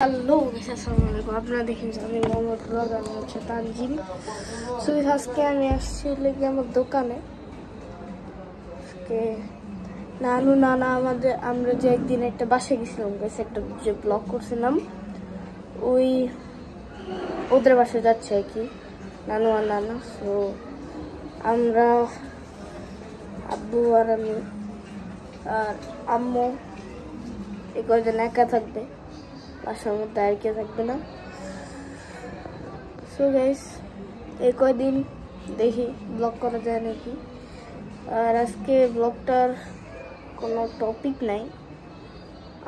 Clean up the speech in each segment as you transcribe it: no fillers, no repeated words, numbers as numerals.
Hello আসসালামু আলাইকুম। আপনারা দেখেন আমি মোহাম্মদ ব্লগ, আমি হচ্ছে তানজিম। সো আজকে আমি আসছি লেগে আমার দোকানে। আজকে নানু নানা আমরা যে একদিন একটা বাসায় গেছিলাম, একটা যে ব্লগ করছিলাম, ওই ওদের বাসায় যাচ্ছে আর কি, নানু আর নানা। সো আমরা আব্বু আর আমি আর আম্মু এই কয়জন একা থাকবে, বাসার মধ্যে আর কে থাকবে না। সো গাইস, এই কয়দিন দেখি ব্লগ করা যায় নাকি। আর আজকে ব্লগটার কোনো টপিক নাই,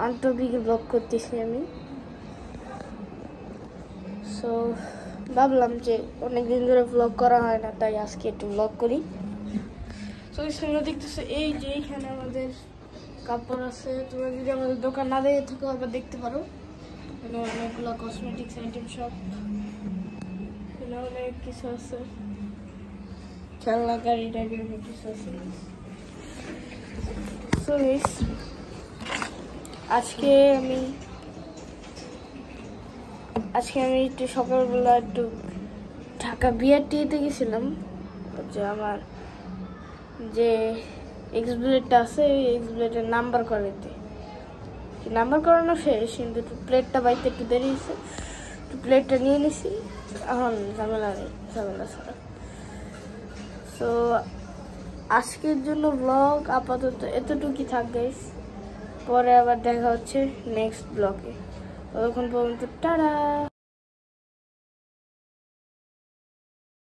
আনটপিকে ব্লগ করতেছি আমি। সো ভাবলাম যে অনেকদিন ধরে ব্লগ করা হয় না, তাই আজকে একটু ব্লগ করি। তো তোমরা দেখতেছো এই যে এইখানে আমাদের কাপড় আছে। তোমরা যদি আমাদের দোকান না দেখে থাকো আবার দেখতে পারো, অনেকগুলো কসমেটিক্স আইটেম সব, অনেক কিছু আছে, খেলনা গাড়ি টাইপের কিছু আছে। সো আজকে আমি একটু সকালবেলা একটু ঢাকা বিআরটিতে গেছিলাম। যে আমার যে এক্স ব্লেডটা আছে, ওই এক্স ব্লেডের নাম্বার করাইতে, নাম্বার করানো শেষ, কিন্তু একটু প্লেটটা বাইতে একটু দেরি হয়েছে, একটু প্লেটটা নিয়ে নিছি। এখন ঝামেলা নেই, ঝামেলা ছাড়া। সো আজকের জন্য ব্লগ আপাতত এতটুকুই থাক গাইস, পরে আবার দেখা হচ্ছে নেক্সট ব্লগে। ততক্ষণ পর্যন্ত টাটা।